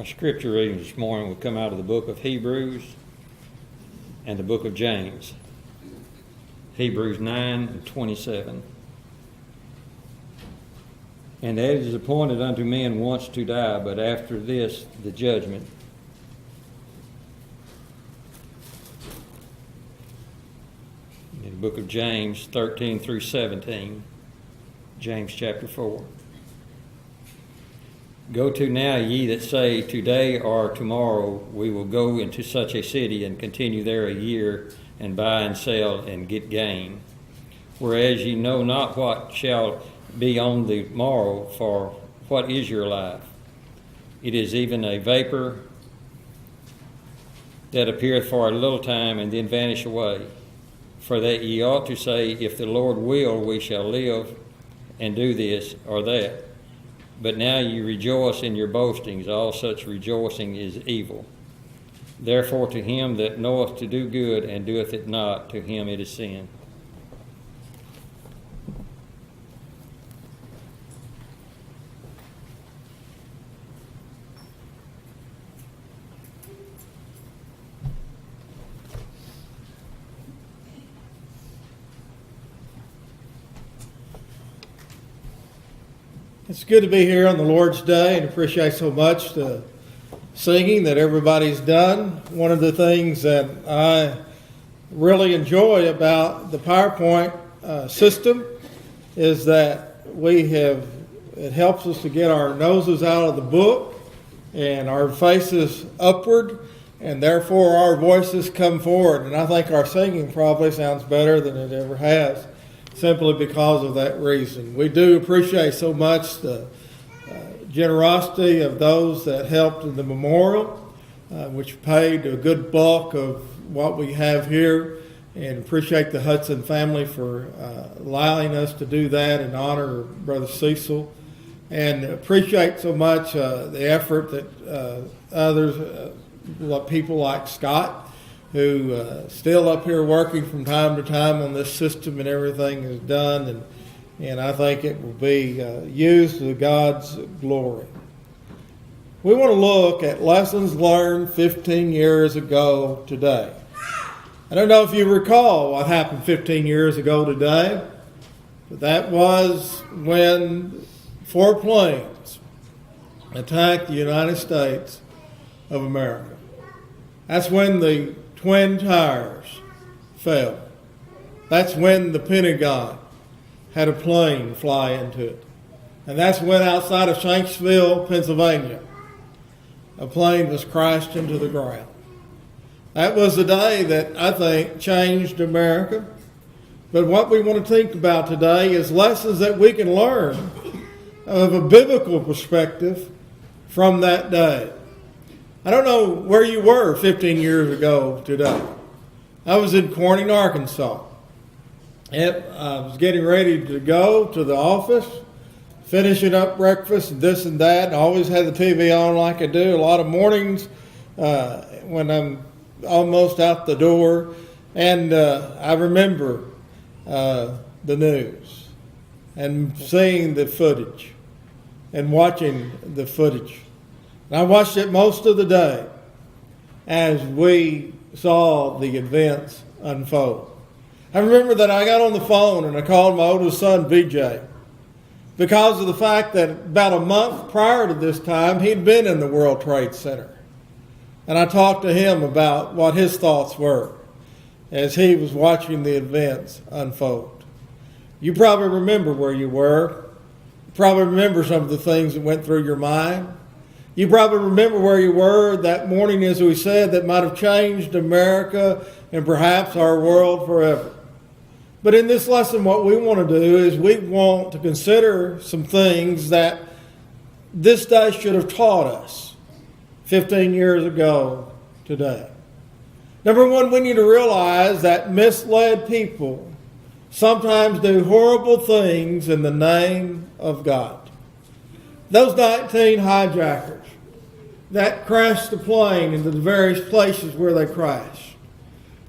Our scripture reading this morning will come out of the book of Hebrews and the book of James. Hebrews 9:27. And that it is appointed unto men once to die, but after this the judgment. In the book of James 13 through 17. James chapter 4. Go to now, ye that say, today or tomorrow we will go into such a city and continue there a year, and buy and sell and get gain. Whereas ye know not what shall be on the morrow, for what is your life? It is even a vapor that appeareth for a little time and then vanish away. For that ye ought to say, if the Lord will, we shall live and do this or that. But now ye rejoice in your boastings. All such rejoicing is evil. Therefore to him that knoweth to do good and doeth it not, to him it is sin. It's good to be here on the Lord's Day and appreciate so much the singing that everybody's done. One of the things that I really enjoy about the PowerPoint system is that it helps us to get our noses out of the book and our faces upward, and therefore our voices come forward. And I think our singing probably sounds better than it ever has, simply because of that reason. We do appreciate so much the generosity of those that helped in the memorial, which paid a good bulk of what we have here, and appreciate the Hudson family for allowing us to do that in honor of Brother Cecil, and appreciate so much the effort that others, people like Scott, who still up here working from time to time on this system, and everything is done, and I think it will be used to God's glory. We want to look at lessons learned 15 years ago today. I don't know if you recall what happened 15 years ago today, but that was when 4 planes attacked the United States of America. That's when the Twin Towers fell. That's when the Pentagon had a plane fly into it. And that's when outside of Shanksville, Pennsylvania, a plane was crashed into the ground. That was the day that I think changed America. But what we want to think about today is lessons that we can learn of a biblical perspective from that day. I don't know where you were 15 years ago today. I was in Corning, Arkansas. I was getting ready to go to the office, finishing up breakfast and this and that, and I always had the TV on like I do a lot of mornings when I'm almost out the door. And I remember the news and seeing the footage and watching the footage. And I watched it most of the day as we saw the events unfold. I remember that I got on the phone and I called my oldest son, BJ, because of the fact that about a month prior to this time, he'd been in the World Trade Center. And I talked to him about what his thoughts were as he was watching the events unfold. You probably remember where you were. You probably remember some of the things that went through your mind. You probably remember where you were that morning, as we said, that might have changed America and perhaps our world forever. But in this lesson, what we want to do is we want to consider some things that this day should have taught us 15 years ago today. Number one, we need to realize that misled people sometimes do horrible things in the name of God. Those 19 hijackers that crashed the plane into the various places where they crashed,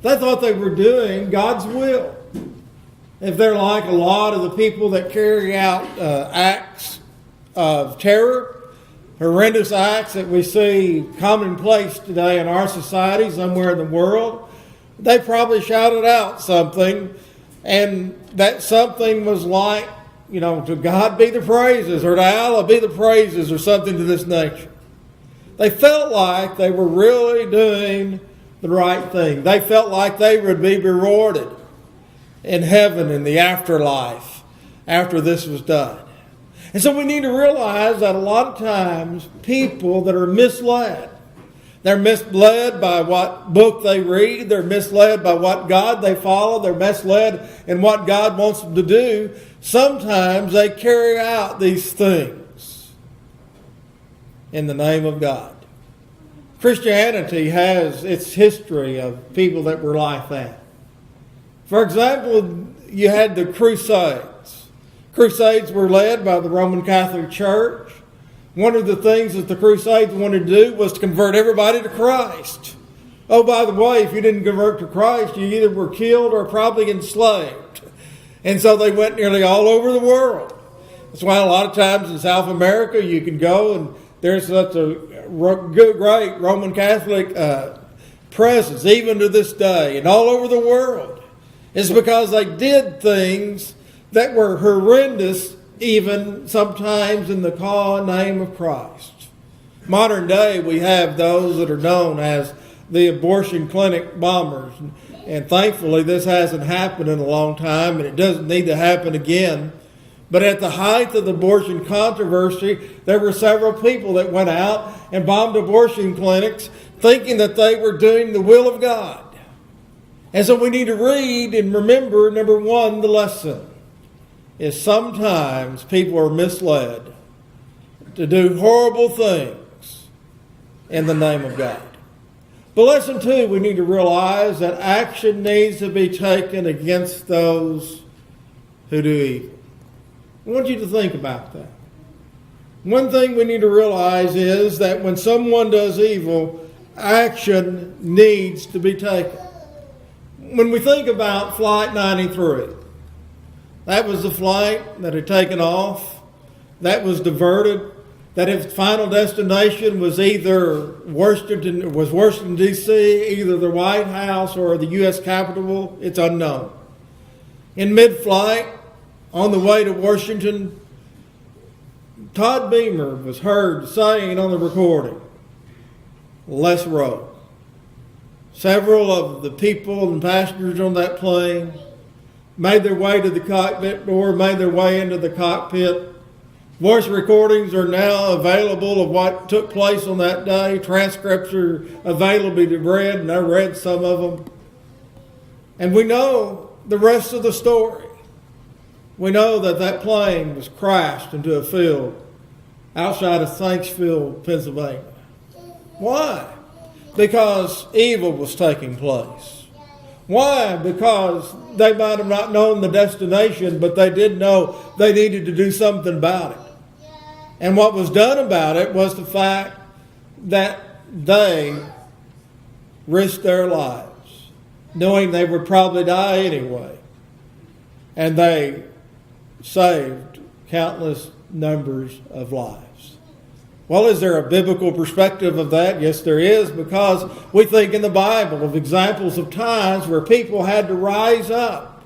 they thought they were doing God's will. If they're like a lot of the people that carry out acts of terror, horrendous acts that we see commonplace today in our society, somewhere in the world, they probably shouted out something, and that something was like, to God be the praises, or to Allah be the praises, or something to this nature. They felt like they were really doing the right thing. They felt like they would be rewarded in heaven, in the afterlife, after this was done. And so we need to realize that a lot of times people that are misled, they're misled by what book they read, they're misled by what God they follow, they're misled in what God wants them to do. Sometimes they carry out these things in the name of God. Christianity has its history of people that were like that. For example, you had the Crusades. Crusades were led by the Roman Catholic Church. One of the things that the Crusades wanted to do was to convert everybody to Christ. Oh, by the way, if you didn't convert to Christ, you either were killed or probably enslaved. And so they went nearly all over the world. That's why a lot of times in South America you can go and there's such a great Roman Catholic presence, even to this day, and all over the world. It's because they did things that were horrendous, even sometimes in the name of Christ. Modern day, we have those that are known as the abortion clinic bombers. And thankfully, this hasn't happened in a long time, and it doesn't need to happen again. But at the height of the abortion controversy, there were several people that went out and bombed abortion clinics thinking that they were doing the will of God. And so we need to read and remember, number one, the lesson is sometimes people are misled to do horrible things in the name of God. But lesson two, we need to realize that action needs to be taken against those who do evil. I want you to think about that. One thing we need to realize is that when someone does evil, action needs to be taken. When we think about Flight 93, that was the flight that had taken off, that was diverted, that its final destination was either Washington, D.C., either the White House or the U.S. Capitol. It's unknown. In mid-flight, on the way to Washington, Todd Beamer was heard saying on the recording, "Let's roll." Several of the people and passengers on that plane made their way to the cockpit door, made their way into the cockpit. Voice recordings are now available of what took place on that day. Transcripts are available to be read, and I read some of them. And we know the rest of the story. We know that that plane was crashed into a field outside of Thanksville, Pennsylvania. Why? Because evil was taking place. Why? Because they might have not known the destination, but they did know they needed to do something about it. And what was done about it was the fact that they risked their lives, knowing they would probably die anyway. And they saved countless numbers of lives. Well, is there a biblical perspective of that? Yes, there is, because we think in the Bible of examples of times where people had to rise up.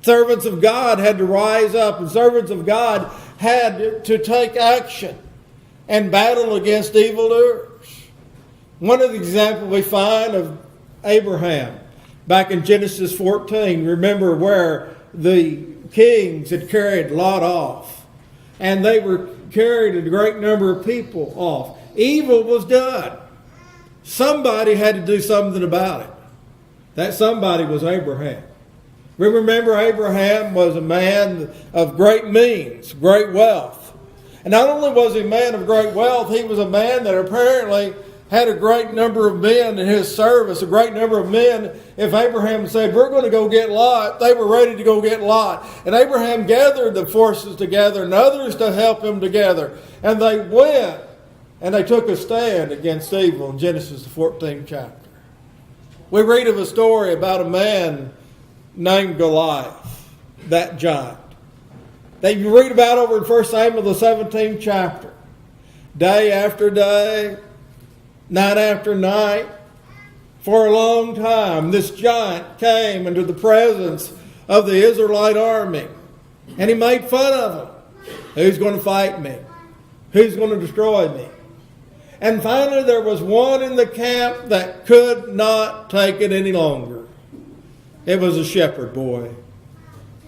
Servants of God had to rise up, and servants of God had to take action and battle against evildoers. One of the examples we find of Abraham back in Genesis 14, remember where the kings had carried Lot off, and they were carried a great number of people off. Evil was done. Somebody had to do something about it. That somebody was Abraham. Remember, Abraham was a man of great means, great wealth. And not only was he a man of great wealth, he was a man that apparently had a great number of men in his service, a great number of men. If Abraham said, "We're going to go get Lot," they were ready to go get Lot. And Abraham gathered the forces together and others to help him together. And they went and they took a stand against evil in Genesis the 14th chapter. We read of a story about a man named Goliath, that giant, that you read about over in 1 Samuel the 17th chapter. day after day, night after night. For a long time, this giant came into the presence of the Israelite army, and he made fun of them. Who's going to fight me? Who's going to destroy me? And finally, there was one in the camp that could not take it any longer. It was a shepherd boy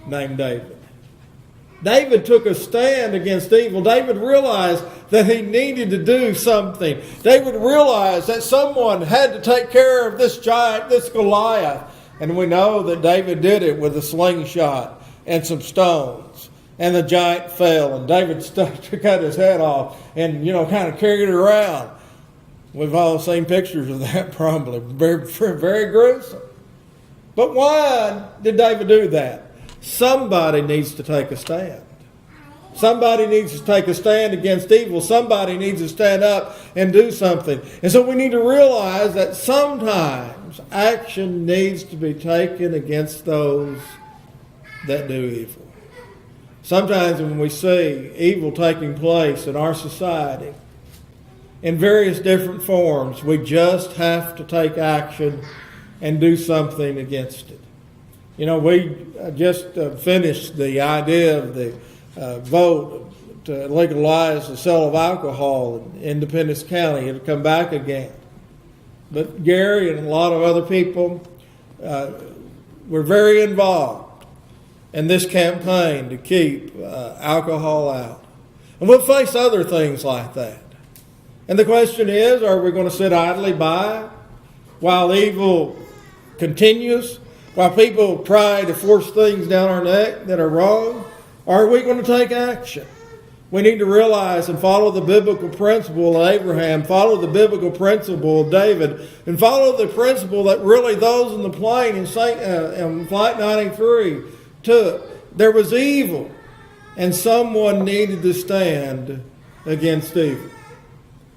named David. David took a stand against evil. David realized that he needed to do something. David realized that someone had to take care of this giant, this Goliath. And we know that David did it with a slingshot and some stones. And the giant fell, and David cut his head off and, kind of carried it around. We've all seen pictures of that probably. Very, very gruesome. But why did David do that? Somebody needs to take a stand. Somebody needs to take a stand against evil. Somebody needs to stand up and do something. And so we need to realize that sometimes action needs to be taken against those that do evil. Sometimes when we see evil taking place in our society, in various different forms, we just have to take action and do something against it. We just finished the idea of the vote to legalize the sale of alcohol in Independence County. It'll come back again. But Gary and a lot of other people were very involved in this campaign to keep alcohol out. And we'll face other things like that. And the question is, are we going to sit idly by while evil continues? While people try to force things down our neck that are wrong? Or are we going to take action? We need to realize and follow the biblical principle of Abraham, follow the biblical principle of David, and follow the principle that really those in the plane in Flight 93 took. There was evil, and someone needed to stand against evil.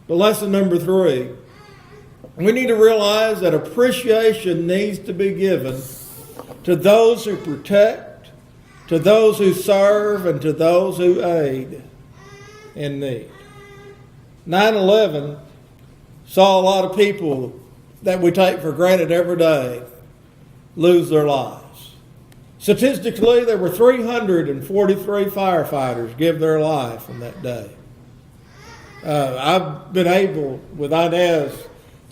But lesson number 3, we need to realize that appreciation needs to be given to those who protect, to those who serve, and to those who aid in need. 9/11 saw a lot of people that we take for granted every day lose their lives. Statistically, there were 343 firefighters give their life in that day. I've been able, with Inez,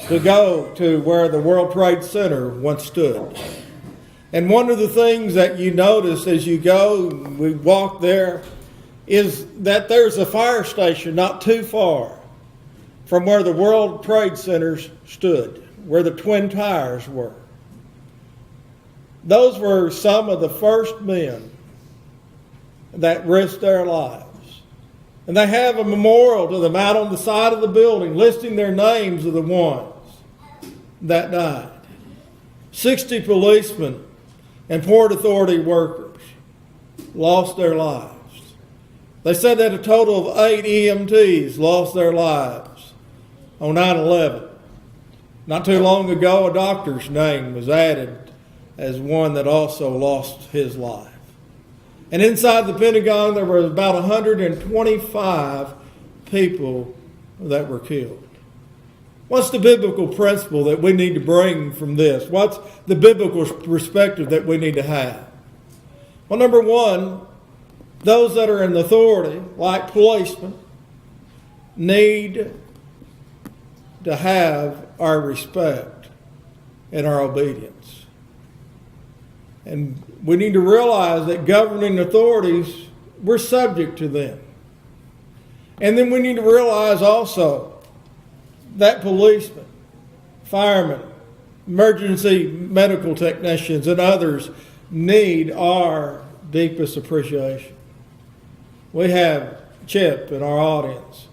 to go to where the World Trade Center once stood. And one of the things that you notice as you go, we walk there, is that there's a fire station not too far from where the World Trade Center stood, where the Twin Towers were. Those were some of the first men that risked their lives. And they have a memorial to them out on the side of the building listing their names of the ones that died. 60 policemen and Port Authority workers lost their lives. They said that a total of 8 EMTs lost their lives on 9/11. Not too long ago, a doctor's name was added as one that also lost his life. And inside the Pentagon, there were about 125 people that were killed. What's the biblical principle that we need to bring from this? What's the biblical perspective that we need to have? Well, number one, those that are in authority, like policemen, need to have our respect and our obedience. And we need to realize that governing authorities, we're subject to them. And then we need to realize also that policemen, firemen, emergency medical technicians, and others need our deepest appreciation. We have Chip in our audience.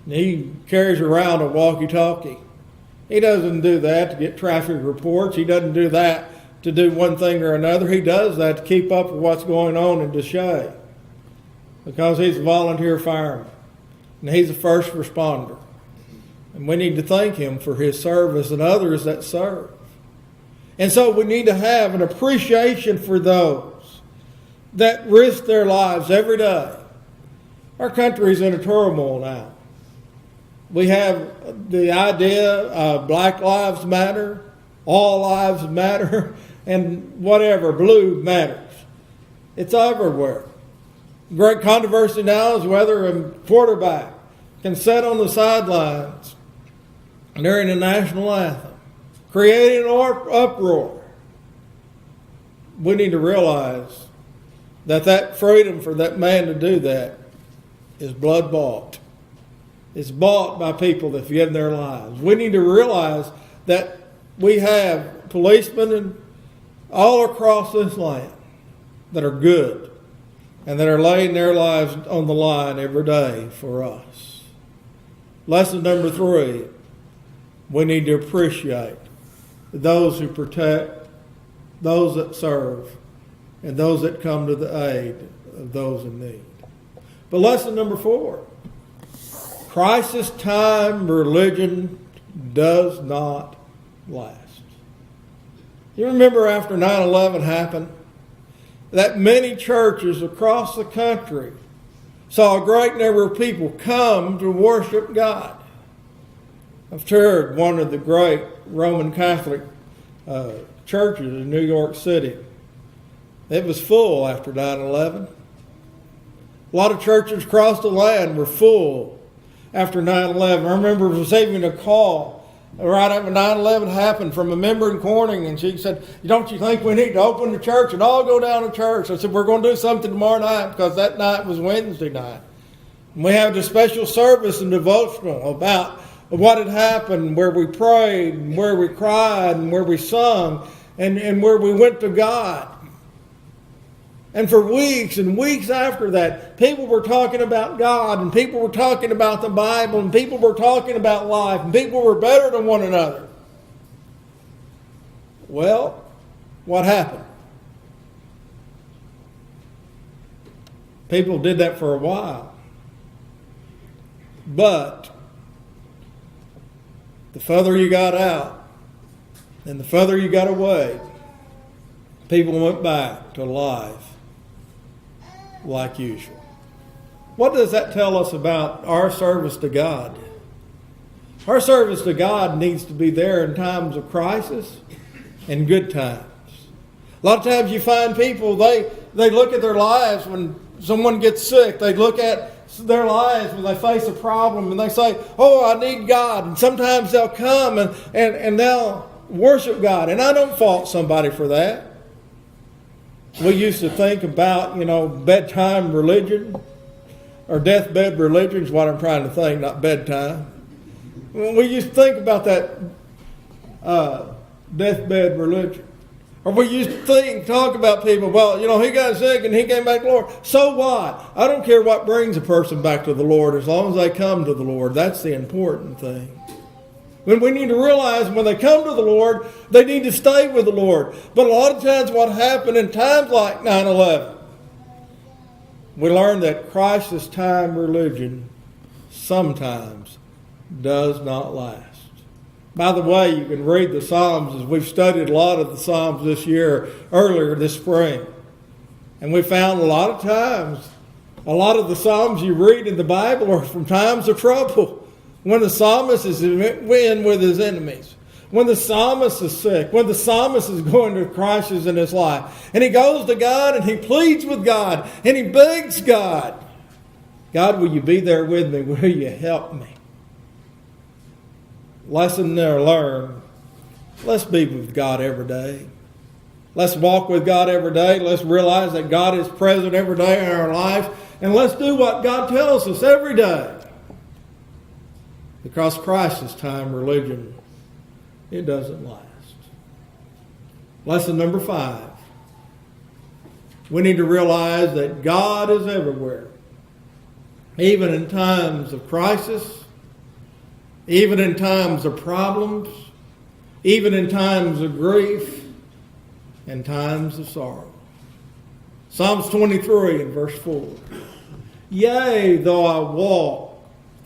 He carries around a walkie-talkie. He doesn't do that to get traffic reports. He doesn't do that to do one thing or another. He does that to keep up with what's going on in Deshae, because he's a volunteer fireman and he's a first responder. And we need to thank him for his service and others that serve. And so we need to have an appreciation for those that risk their lives every day. Our country's in a turmoil now. We have the idea of Black Lives Matter, all lives matter, and whatever, blue matters. It's everywhere. Great controversy now is whether a quarterback can sit on the sidelines during the national anthem, creating an uproar. We need to realize that freedom for that man to do that is blood bought. It's bought by people that have given their lives. We need to realize that we have policemen all across this land that are good and that are laying their lives on the line every day for us. Lesson number 3, we need to appreciate those who protect, those that serve, and those that come to the aid of those in need. But lesson number 4, crisis time religion does not last. You remember after 9/11 happened, that many churches across the country saw a great number of people come to worship God. I've toured one of the great Roman Catholic churches in New York City. It was full after 9/11. A lot of churches across the land were full after 9/11. I remember receiving a call right after 9/11 happened from a member in Corning, and she said, "Don't you think we need to open the church and all go down to church?" I said, "We're going to do something tomorrow night," because that night was Wednesday night. And we had a special service and devotional about what had happened, where we prayed, and where we cried, and where we sung, and where we went to God. And for weeks and weeks after that, people were talking about God, and people were talking about the Bible, and people were talking about life, and people were better than one another. Well, what happened? People did that for a while. But the further you got out and the further you got away, people went back to life like usual. What does that tell us about our service to God? Our service to God needs to be there in times of crisis and good times. A lot of times you find people, they look at their lives when someone gets sick. They look at their lives when they face a problem and they say, "Oh, I need God." And sometimes they'll come and they'll worship God. And I don't fault somebody for that. We used to think about, bedtime religion or deathbed religion is what I'm trying to think, not bedtime. We used to think about that deathbed religion. Or we used to talk about people, he got sick and he came back to the Lord. So what? I don't care what brings a person back to the Lord as long as they come to the Lord. That's the important thing. When we need to realize when they come to the Lord, they need to stay with the Lord. But a lot of times what happened in times like 9/11, we learned that crisis time religion sometimes does not last. By the way, you can read the Psalms, as we've studied a lot of the Psalms this year, earlier this spring. And we found a lot of times, a lot of the Psalms you read in the Bible are from times of trouble. When the psalmist is in with his enemies, when the psalmist is sick, when the psalmist is going through crisis in his life, and he goes to God and he pleads with God and he begs God, "God, will you be there with me? Will you help me?" Lesson there learned. Let's be with God every day. Let's walk with God every day. Let's realize that God is present every day in our life. And let's do what God tells us every day. Because crisis time religion, it doesn't last. Lesson number 5. We need to realize that God is everywhere. Even in times of crisis, even in times of problems, even in times of grief, and times of sorrow. Psalms 23 and verse 4. "Yea, though I walk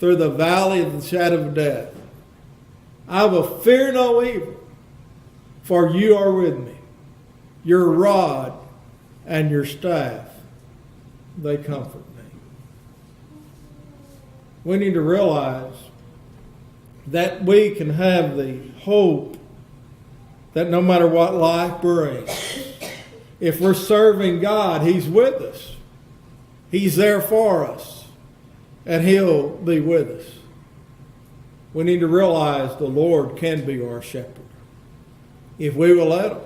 through the valley of the shadow of death, I will fear no evil, for you are with me. Your rod and your staff, they comfort me." We need to realize that we can have the hope that no matter what life brings, if we're serving God, He's with us. He's there for us, and He'll be with us. We need to realize the Lord can be our shepherd if we will let Him.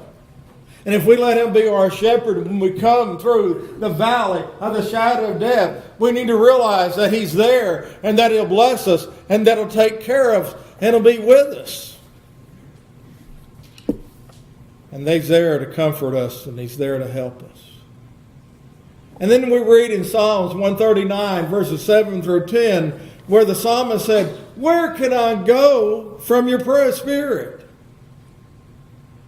And if we let Him be our shepherd when we come through the valley of the shadow of death, we need to realize that He's there and that He'll bless us and that He'll take care of us and He'll be with us. And He's there to comfort us and He's there to help us. And then we read in Psalms 139, verses 7 through 10, where the psalmist said, "Where can I go from your spirit?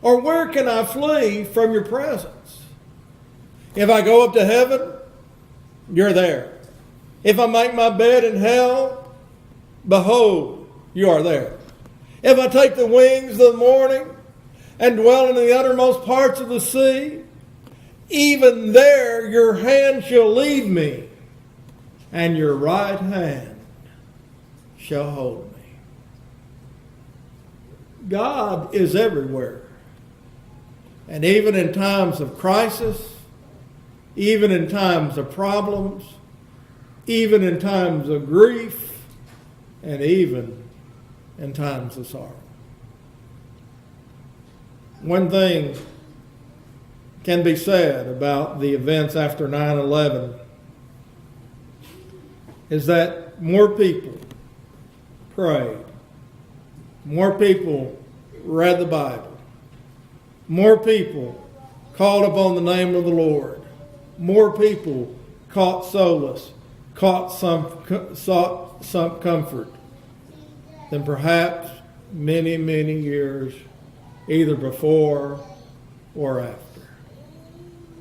Or where can I flee from your presence? If I go up to heaven, you're there. If I make my bed in hell, behold, you are there. If I take the wings of the morning and dwell in the uttermost parts of the sea, even there your hand shall lead me, and your right hand shall hold me." God is everywhere. And even in times of crisis, even in times of problems, even in times of grief, and even in times of sorrow. One thing can be said about the events after 9/11 is that more people prayed, more people read the Bible, more people called upon the name of the Lord, more people caught solace, sought some comfort than perhaps many, many years either before or after.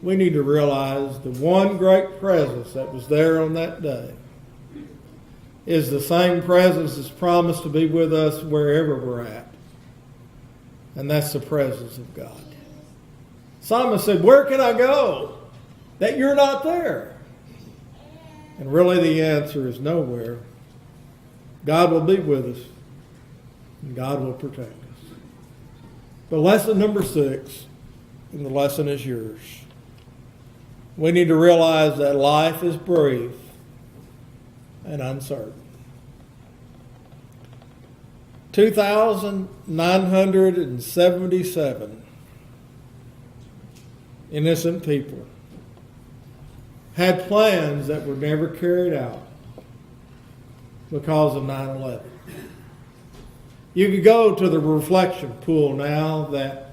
We need to realize the one great presence that was there on that day is the same presence that's promised to be with us wherever we're at. And that's the presence of God. Psalmist said, "Where can I go that you're not there?" And really the answer is nowhere. God will be with us, and God will protect us. But lesson number 6, and the lesson is yours. We need to realize that life is brief and uncertain. 2,977 innocent people had plans that were never carried out because of 9/11. You could go to the reflection pool now that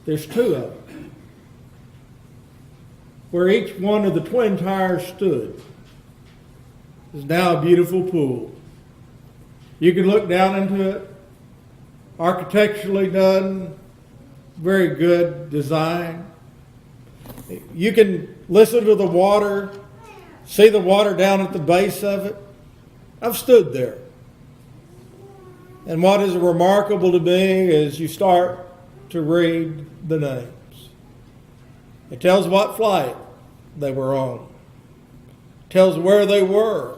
there's 2 of them, where each one of the twin towers stood. It's now a beautiful pool. You can look down into it, architecturally done, very good design. You can listen to the water, see the water down at the base of it. I've stood there. And what is remarkable to me is you start to read the names. It tells what flight they were on. It tells where they were.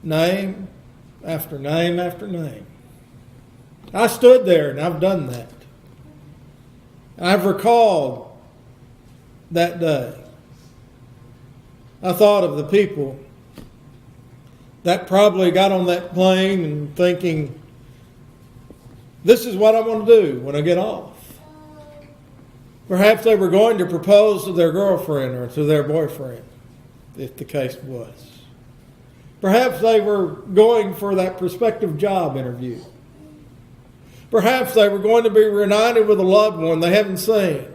Name after name after name. I stood there and I've done that. I've recalled that day. I thought of the people that probably got on that plane and thinking, this is what I want to do when I get off. Perhaps they were going to propose to their girlfriend or to their boyfriend, if the case was. Perhaps they were going for that prospective job interview. Perhaps they were going to be reunited with a loved one they haven't seen.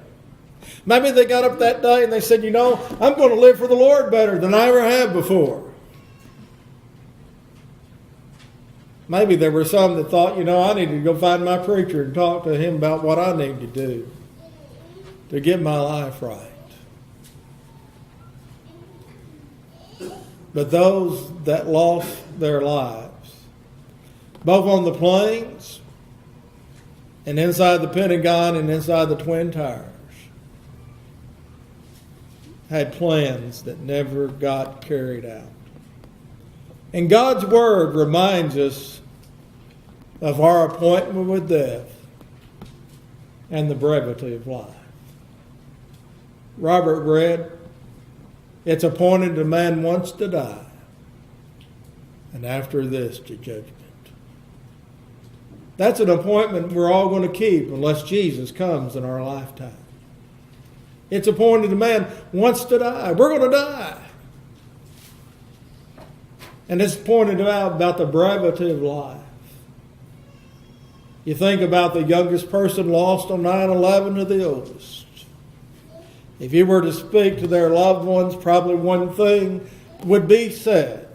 Maybe they got up that day and they said, I'm going to live for the Lord better than I ever have before. Maybe there were some that thought, I need to go find my preacher and talk to him about what I need to do to get my life right. But those that lost their lives, both on the planes and inside the Pentagon and inside the Twin Towers, had plans that never got carried out. And God's Word reminds us of our appointment with death and the brevity of life. Robert read, "It's appointed a man once to die, and after this to judgment." That's an appointment we're all going to keep unless Jesus comes in our lifetime. It's appointed a man once to die. We're going to die. And it's pointed out about the brevity of life. You think about the youngest person lost on 9/11 to the oldest. If you were to speak to their loved ones, probably one thing would be said.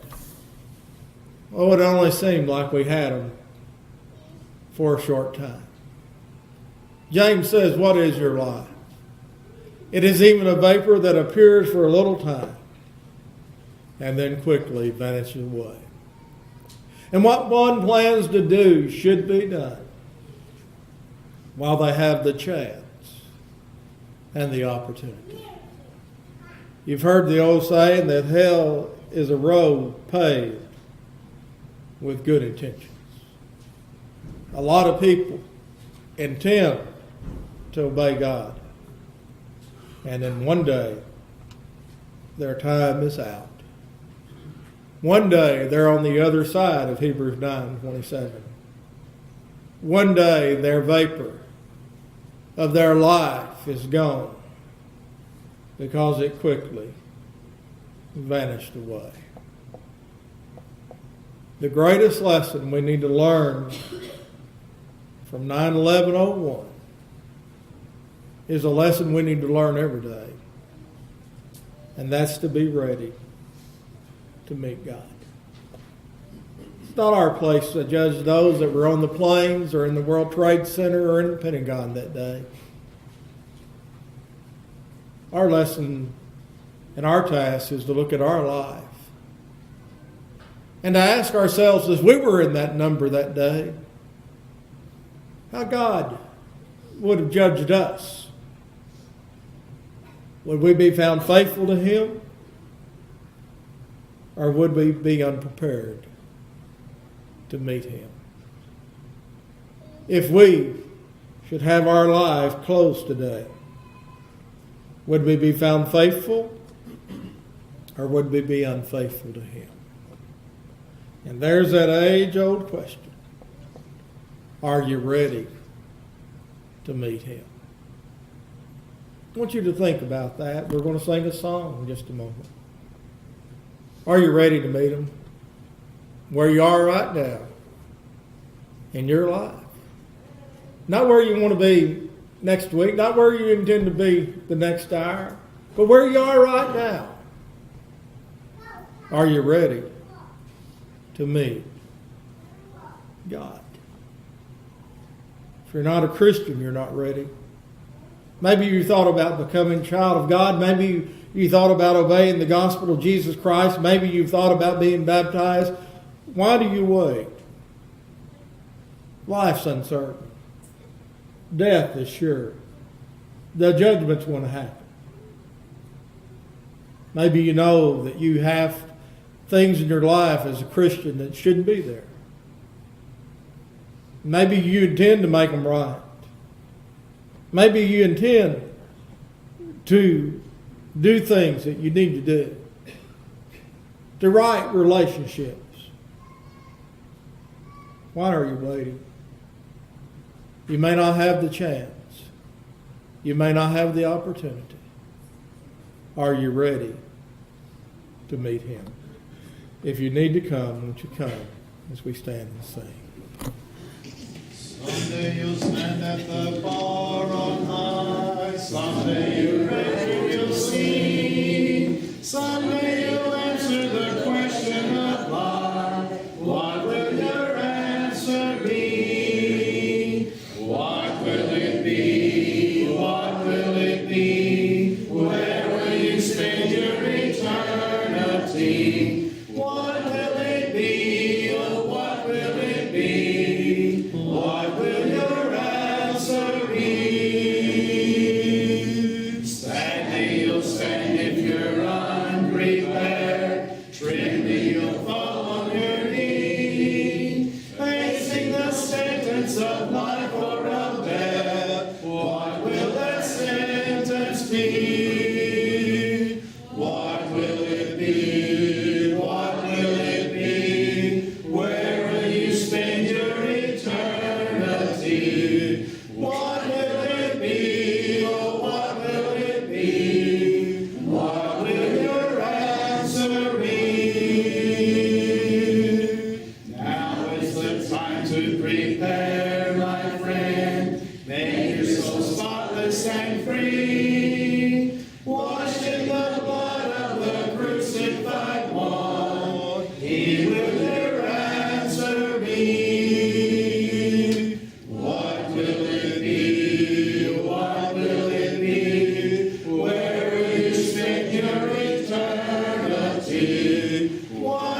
Oh, it only seemed like we had them for a short time. James says, "What is your life? It is even a vapor that appears for a little time and then quickly vanishes away." And what one plans to do should be done while they have the chance and the opportunity. You've heard the old saying that hell is a road paved with good intentions. A lot of people intend to obey God, and then one day their time is out. One day they're on the other side of Hebrews 9:27. One day their vapor of their life is gone because it quickly vanished away. The greatest lesson we need to learn from 9/11/01 is a lesson we need to learn every day, and that's to be ready to meet God. It's not our place to judge those that were on the planes or in the World Trade Center or in the Pentagon that day. Our lesson and our task is to look at our life and to ask ourselves, as we were in that number that day, how God would have judged us. Would we be found faithful to Him? Or would we be unprepared to meet Him? If we should have our life closed today, would we be found faithful? Or would we be unfaithful to Him? And there's that age-old question. Are you ready to meet Him? I want you to think about that. We're going to sing a song in just a moment. Are you ready to meet Him? Where you are right now in your life. Not where you want to be next week, not where you intend to be the next hour, but where you are right now. Are you ready to meet God? If you're not a Christian, you're not ready. Maybe you thought about becoming a child of God. Maybe you thought about obeying the gospel of Jesus Christ. Maybe you've thought about being baptized. Why do you wait? Life's uncertain. Death is sure. The judgment's going to happen. Maybe you know that you have things in your life as a Christian that shouldn't be there. Maybe you intend to make them right. Maybe you intend to do things that you need to do. To right relationships. Why are you waiting? You may not have the chance. You may not have the opportunity. Are you ready to meet Him? If you need to come, won't you come as we stand and sing? Someday you'll stand at the bar on high. Someday you read, you'll see. Someday you'll answer the question of life. What will your answer be? What will it be? What will it be? Where will you spend your eternity? What will it be? Oh, what will it be? What will your answer be? Standing you'll stand if you're unprepared. Trembling you'll fall on your knee. Facing the me. What